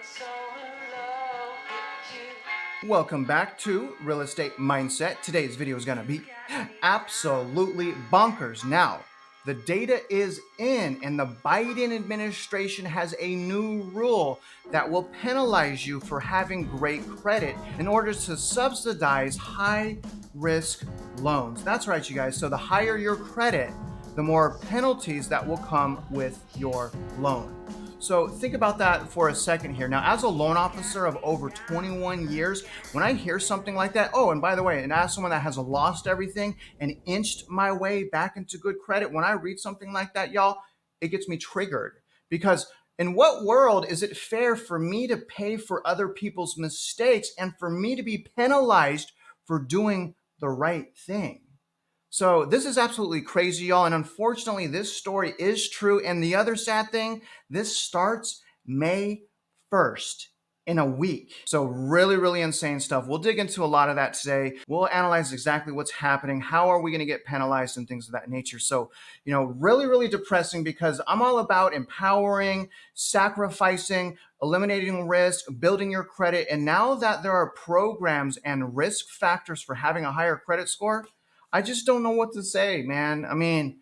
so in love with you. Welcome back to Real Estate Mindset. Today's video is going to be absolutely bonkers. Now, the data is in, and the Biden administration has a new rule that will penalize you for having great credit in order to subsidize high risk loans. That's right, you guys. So the higher your credit, the more penalties that will come with your loan. So think about that for a second here. Now, as a loan officer of over 21 years, when I hear something like that, oh, and by the way, and as someone that has lost everything and inched my way back into good credit, when I read something like that, y'all, it gets me triggered. Because in what world is it fair for me to pay for other people's mistakes and for me to be penalized for doing the right thing? So this is absolutely crazy, y'all. And unfortunately, this story is true. And the other sad thing, this starts May 1st in a week. So really, really insane stuff. We'll dig into a lot of that today. We'll analyze exactly what's happening. How are we going to get penalized and things of that nature? So, really, really depressing because I'm all about empowering, sacrificing, eliminating risk, building your credit. And now that there are programs and risk factors for having a higher credit score, I just don't know what to say, man. I mean,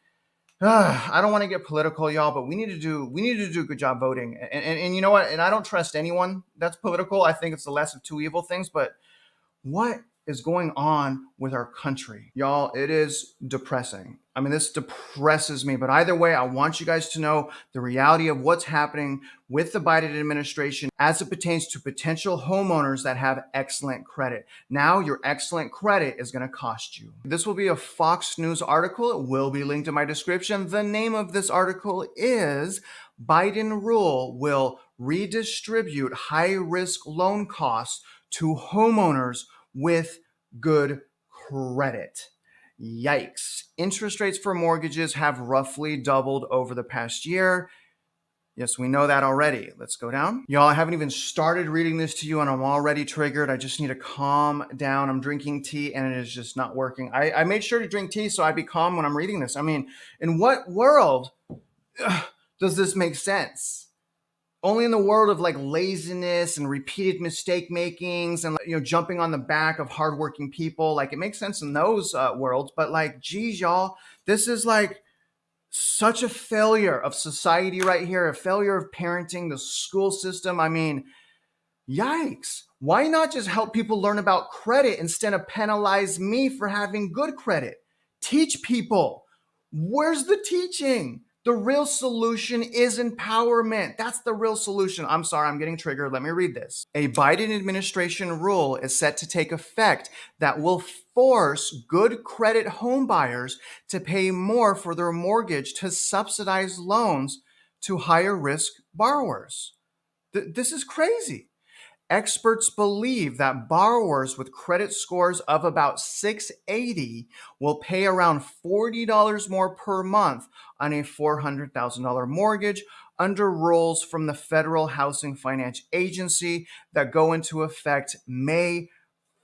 I don't want to get political, y'all, but we need to do a good job voting. And you know what? And I don't trust anyone that's political. I think it's the less of two evil things. But what is going on with our country? Y'all, it is depressing. I mean, this depresses me. But either way, I want you guys to know the reality of what's happening with the Biden administration as it pertains to potential homeowners that have excellent credit. Now, your excellent credit is going to cost you. This will be a Fox News article. It will be linked in my description. The name of this article is Biden Rule Will Redistribute High-Risk Loan Costs to Homeowners with Good Credit. Yikes. Interest rates for mortgages have roughly doubled over the past year. Yes, we know that already. Let's go down. Y'all, I haven't even started reading this to you and I'm already triggered. I just need to calm down. I'm drinking tea and it is just not working. I made sure to drink tea so I'd be calm when I'm reading this. I mean, in what world does this make sense? Only in the world of like laziness and repeated mistake makings and jumping on the back of hardworking people. Like it makes sense in those worlds, but like, geez, y'all, this is like such a failure of society right here, a failure of parenting, the school system. I mean, yikes. Why not just help people learn about credit instead of penalize me for having good credit? Teach people. Where's the teaching? The real solution is empowerment. That's the real solution. I'm sorry, I'm getting triggered. Let me read this. A Biden administration rule is set to take effect that will force good credit home buyers to pay more for their mortgage to subsidize loans to higher risk borrowers. This is crazy. Experts believe that borrowers with credit scores of about 680 will pay around $40 more per month on a $400,000 mortgage under rules from the Federal Housing Finance Agency that go into effect May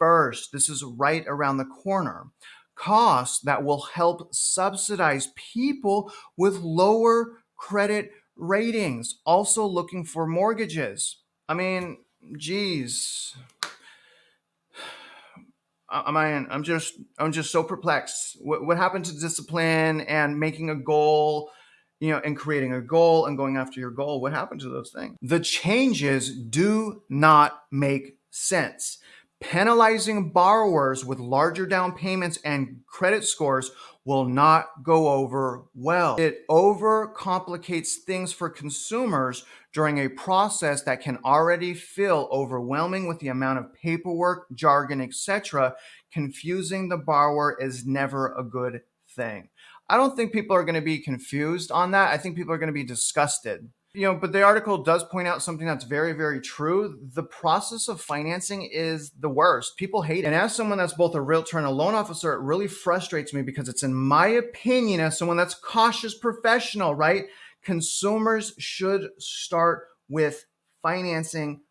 1st. This is right around the corner. Costs that will help subsidize people with lower credit ratings also looking for mortgages. I mean, geez, I'm just so perplexed. What happened to discipline and making a goal, and creating a goal and going after your goal? What happened to those things? The changes do not make sense. Penalizing borrowers with larger down payments and credit scores will not go over well. It overcomplicates things for consumers during a process that can already feel overwhelming with the amount of paperwork, jargon, etc. Confusing the borrower is never a good thing. I don't think people are going to be confused on that. I think people are going to be disgusted. But the article does point out something that's very, very true. The process of financing is the worst. People hate it. And as someone that's both a realtor and a loan officer, it really frustrates me because it's, in my opinion, as someone that's cautious professional, right? Consumers should start with financing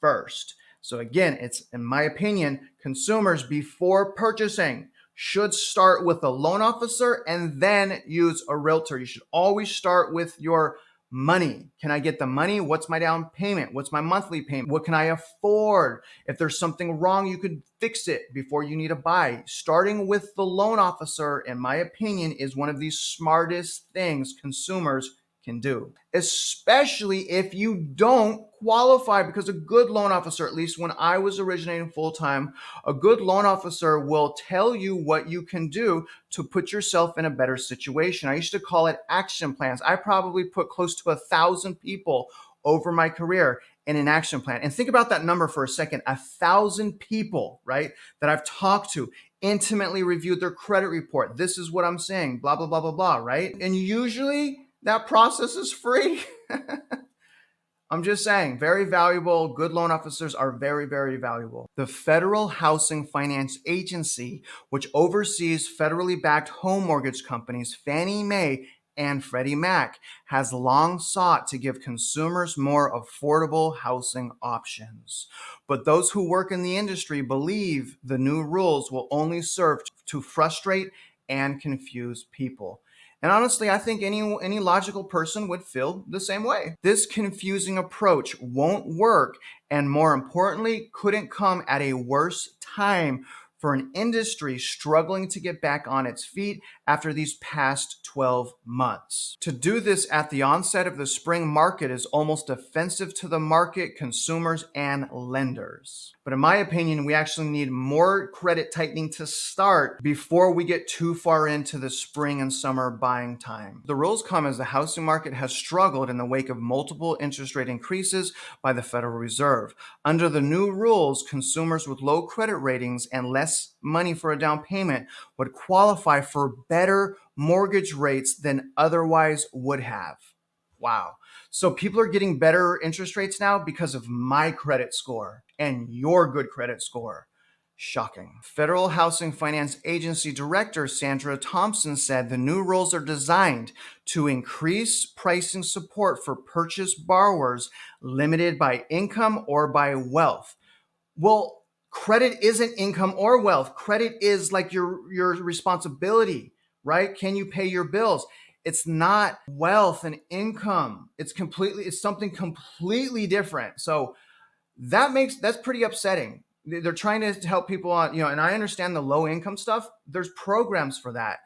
first. So again, it's, in my opinion, consumers before purchasing should start with a loan officer and then use a realtor. You should always start with your money. Can I get the money? What's my down payment? What's my monthly payment? What can I afford? If there's something wrong, you could fix it before you need to buy. Starting with the loan officer, in my opinion, is one of the smartest things consumers can do, especially if you don't qualify, because a good loan officer, at least when I was originating full-time, a good loan officer will tell you what you can do to put yourself in a better situation. I used to call it action plans. I probably put close to 1,000 people over my career in an action plan. And think about that number for a second, 1,000 people, right, that I've talked to, intimately reviewed their credit report. This is what I'm saying, blah, blah, blah, blah, blah, right? And usually that process is free. I'm just saying, very valuable. Good loan officers are very, very valuable. The Federal Housing Finance Agency, which oversees federally backed home mortgage companies, Fannie Mae and Freddie Mac, has long sought to give consumers more affordable housing options. But those who work in the industry believe the new rules will only serve to frustrate and confuse people. And honestly, I think any logical person would feel the same way. This confusing approach won't work, and more importantly, couldn't come at a worse time for an industry struggling to get back on its feet after these past 12 months. To do this at the onset of the spring market is almost offensive to the market, consumers, and lenders. But in my opinion, we actually need more credit tightening to start before we get too far into the spring and summer buying time. The rules come as the housing market has struggled in the wake of multiple interest rate increases by the Federal Reserve. Under the new rules, consumers with low credit ratings and less money for a down payment would qualify for better mortgage rates than otherwise would have. Wow. So people are getting better interest rates now because of my credit score and your good credit score. Shocking. Federal Housing Finance Agency Director Sandra Thompson said the new rules are designed to increase pricing support for purchase borrowers limited by income or by wealth. Well, credit isn't income or wealth. Credit is like your responsibility, right? Can you pay your bills? It's not wealth and income. It's something completely different. So that's pretty upsetting. They're trying to help people on, and I understand the low income stuff. There's programs for that.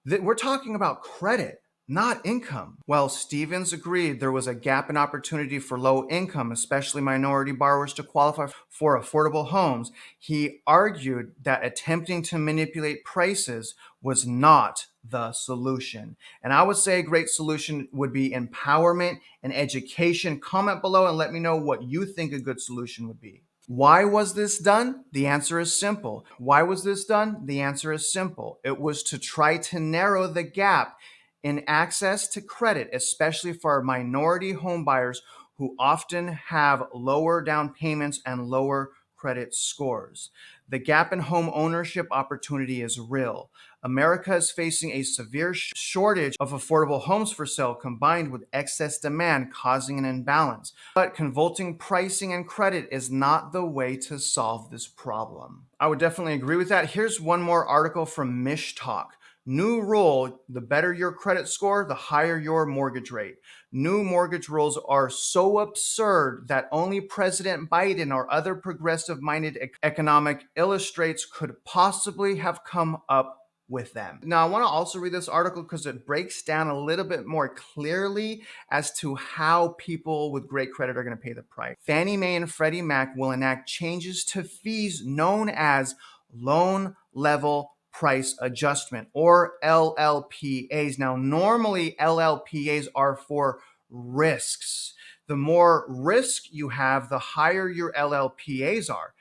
We're talking about credit, not income. Well, Stevens agreed there was a gap in opportunity for low income, especially minority borrowers, to qualify for affordable homes. He argued that attempting to manipulate prices was not the solution. And I would say a great solution would be empowerment and education. Comment below and let me know what you think a good solution would be. Why was this done? The answer is simple. Why was this done? The answer is simple. It was to try to narrow the gap in access to credit, especially for minority home buyers who often have lower down payments and lower credit scores. The gap in home ownership opportunity is real. America is facing a severe shortage of affordable homes for sale, combined with excess demand causing an imbalance. But convoluting pricing and credit is not the way to solve this problem. I would definitely agree with that. Here's one more article from Mish Talk. New rule, the better your credit score, the higher your mortgage rate. New mortgage rules are so absurd that only President Biden or other progressive-minded economic illustrates could possibly have come up with them. Now, I want to also read this article because it breaks down a little bit more clearly as to how people with great credit are going to pay the price. Fannie Mae and Freddie Mac will enact changes to fees known as loan level price adjustment, or LLPAs. Now, normally LLPAs are for risks. The more risk you have, the higher your LLPAs are.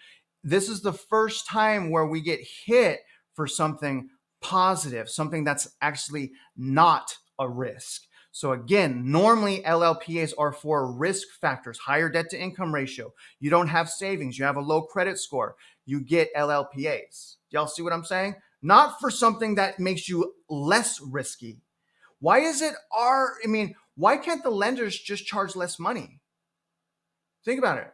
This is the first time where we get hit for something positive, something that's actually not a risk. So again, normally LLPAs are for risk factors, higher debt to income ratio. You don't have savings, you have a low credit score, you get LLPAs. Y'all see what I'm saying? Not for something that makes you less risky. Why can't the lenders just charge less money? Think about it.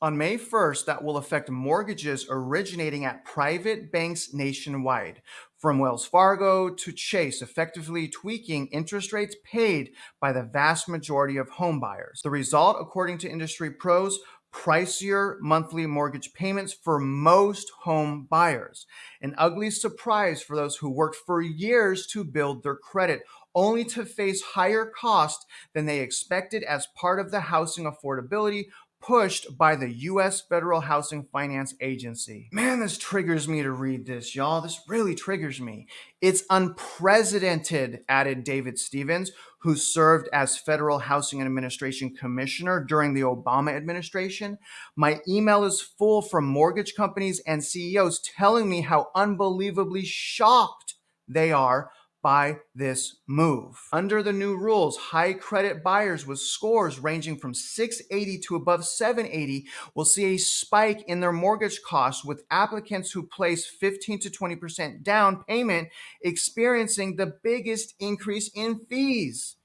On May 1st, that will affect mortgages originating at private banks nationwide, from Wells Fargo to Chase, effectively tweaking interest rates paid by the vast majority of home buyers. The result, according to industry pros, pricier monthly mortgage payments for most home buyers. An ugly surprise for those who worked for years to build their credit, only to face higher costs than they expected as part of the housing affordability pushed by the U.S. Federal Housing Finance Agency. Man, this triggers me to read this, y'all. This really triggers me. It's unprecedented, added David Stevens, who served as Federal Housing Administration Commissioner during the Obama administration. My email is full from mortgage companies and CEOs telling me how unbelievably shocked they are by this move. Under the new rules, high credit buyers with scores ranging from 680 to above 780 will see a spike in their mortgage costs, with applicants who place 15 to 20% down payment experiencing the biggest increase in fees.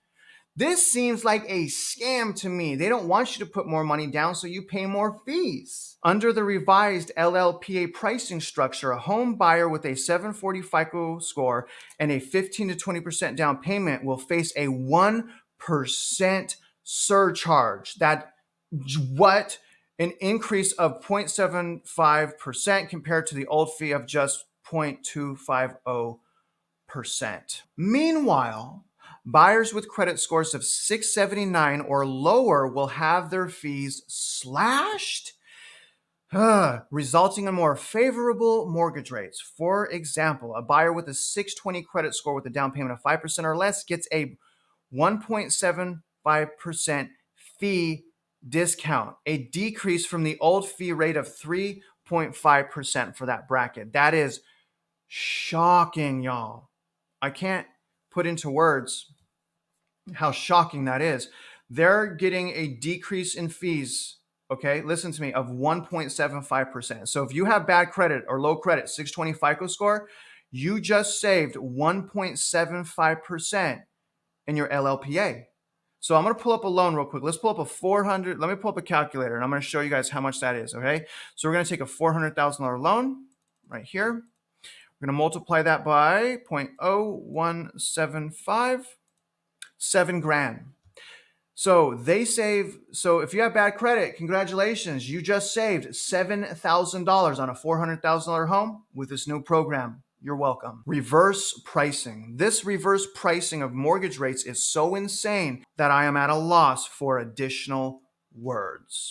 This seems like a scam to me. They don't want you to put more money down, so you pay more fees. Under the revised LLPA pricing structure, a home buyer with a 740 FICO score and a 15 to 20% down payment will face a 1% surcharge. What? An increase of 0.75% compared to the old fee of just 0.250%. Meanwhile, buyers with credit scores of 679 or lower will have their fees slashed, resulting in more favorable mortgage rates. For example, a buyer with a 620 credit score with a down payment of 5% or less gets a 1.75% fee discount, a decrease from the old fee rate of 3.5% for that bracket. That is shocking, y'all. I can't put into words how shocking that is. They're getting a decrease in fees, okay, listen to me, of 1.75%. So if you have bad credit or low credit, 620 FICO score, you just saved 1.75% in your LLPA. So I'm going to pull up a loan real quick. Let's pull up a 400. Let me pull up a calculator, and I'm going to show you guys how much that is, okay? So we're going to take a $400,000 loan right here. We're going to multiply that by 0.0175, $7,000. So if you have bad credit, congratulations, you just saved $7,000 on a $400,000 home with this new program. You're welcome. Reverse pricing. This reverse pricing of mortgage rates is so insane that I am at a loss for additional words.